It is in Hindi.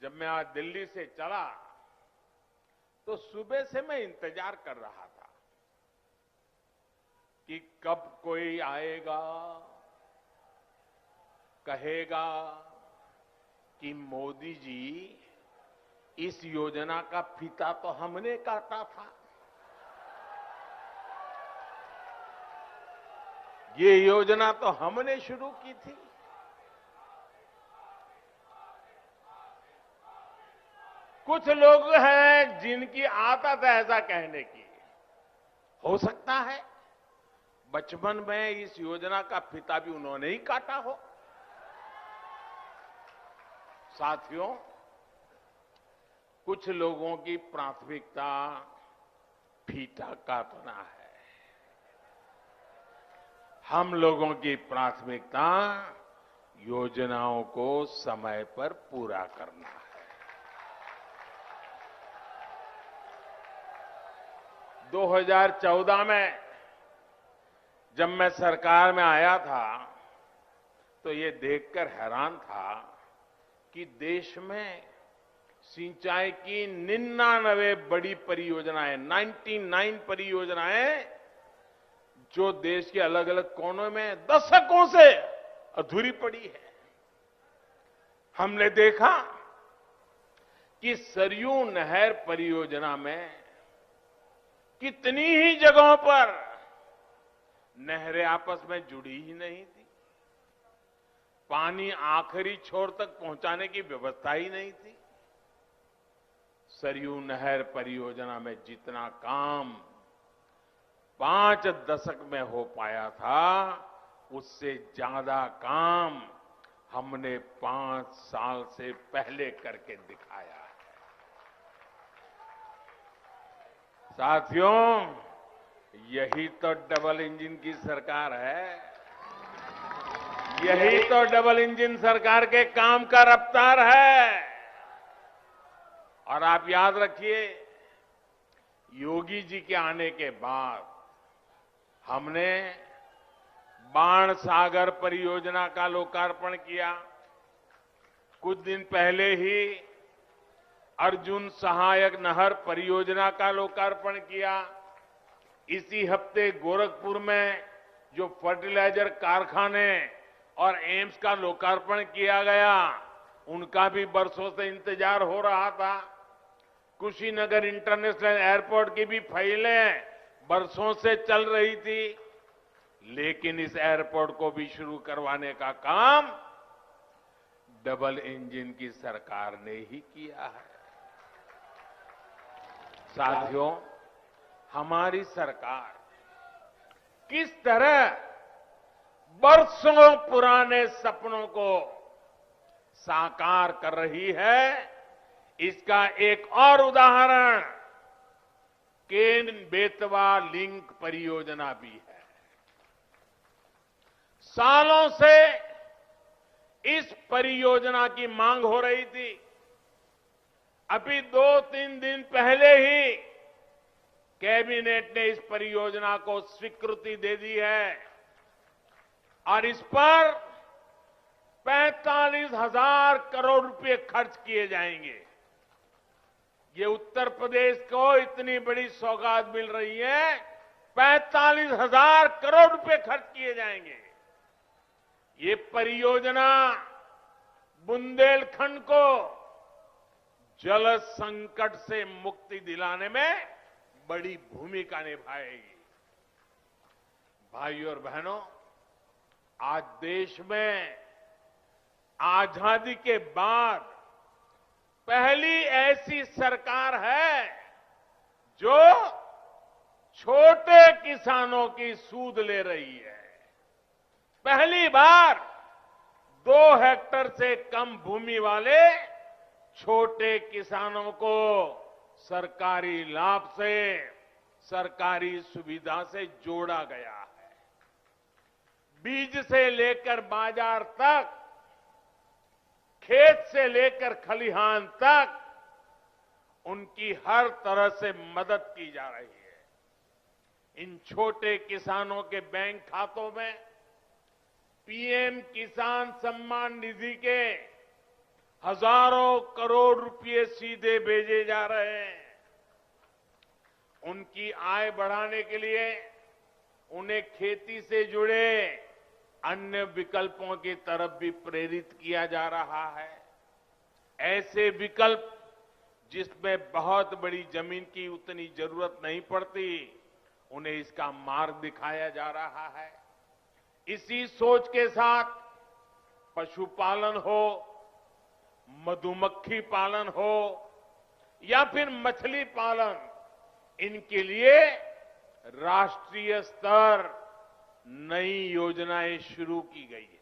जब मैं आज दिल्ली से चला तो सुबह से मैं इंतजार कर रहा था कि कब कोई आएगा, कहेगा कि मोदी जी इस योजना का फीता तो हमने काटा था, ये योजना तो हमने शुरू की थी। कुछ लोग हैं जिनकी आदत है ऐसा कहने की। हो सकता है बचपन में इस योजना का फीता भी उन्होंने ही काटा हो। साथियों, कुछ लोगों की प्राथमिकता फीता काटना है, हम लोगों की प्राथमिकता योजनाओं को समय पर पूरा करना है। 2014 में जब मैं सरकार में आया था तो ये देखकर हैरान था कि देश में सिंचाई की 99 बड़ी परियोजनाएं, 99 परियोजनाएं जो देश के अलग अलग कोनों में दशकों से अधूरी पड़ी है। हमने देखा कि सरयू नहर परियोजना में कितनी ही जगहों पर नहरें आपस में जुड़ी ही नहीं थी, पानी आखिरी छोर तक पहुंचाने की व्यवस्था ही नहीं थी। सरयू नहर परियोजना में जितना काम 5 दशक में हो पाया था, उससे ज्यादा काम हमने 5 साल से पहले करके दिखाया है। साथियों, यही तो डबल इंजन की सरकार है, यही तो डबल इंजन सरकार के काम का रफ्तार है। और आप याद रखिए, योगी जी के आने के बाद हमने बाण सागर परियोजना का लोकार्पण किया। कुछ दिन पहले ही अर्जुन सहायक नहर परियोजना का लोकार्पण किया। इसी हफ्ते गोरखपुर में जो फर्टिलाइजर कारखाने और एम्स का लोकार्पण किया गया, उनका भी बरसों से इंतजार हो रहा था। कुशीनगर इंटरनेशनल एयरपोर्ट की भी फाइलें बरसों से चल रही थी, लेकिन इस एयरपोर्ट को भी शुरू करवाने का काम डबल इंजन की सरकार ने ही किया है। साथियों, हमारी सरकार किस तरह बरसों पुराने सपनों को साकार कर रही है, इसका एक और उदाहरण केन बेतवा लिंक परियोजना भी है। सालों से इस परियोजना की मांग हो रही थी। अभी 2-3 दिन पहले ही कैबिनेट ने इस परियोजना को स्वीकृति दे दी है और इस पर 45,000 करोड़ रुपए खर्च किए जाएंगे। ये उत्तर प्रदेश को इतनी बड़ी सौगात मिल रही है, 45,000 करोड़ रुपए खर्च किए जाएंगे। ये परियोजना बुंदेलखंड को जल संकट से मुक्ति दिलाने में बड़ी भूमिका निभाएगी। भाइयों और बहनों, आज देश में आजादी के बाद पहली ऐसी सरकार है जो छोटे किसानों की सूद ले रही है। पहली बार 2 हेक्टेयर से कम भूमि वाले छोटे किसानों को सरकारी लाभ से, सरकारी सुविधा से जोड़ा गया है। बीज से लेकर बाजार तक, खेत से लेकर खलिहान तक उनकी हर तरह से मदद की जा रही है। इन छोटे किसानों के बैंक खातों में पीएम किसान सम्मान निधि के हजारों करोड़ रुपए सीधे भेजे जा रहे हैं। उनकी आय बढ़ाने के लिए उन्हें खेती से जुड़े अन्य विकल्पों की तरफ भी प्रेरित किया जा रहा है। ऐसे विकल्प जिसमें बहुत बड़ी जमीन की उतनी जरूरत नहीं पड़ती, उन्हें इसका मार्ग दिखाया जा रहा है। इसी सोच के साथ पशुपालन हो, मधुमक्खी पालन हो या फिर मछली पालन, इनके लिए राष्ट्रीय स्तर नई योजनाएं शुरू की गई है।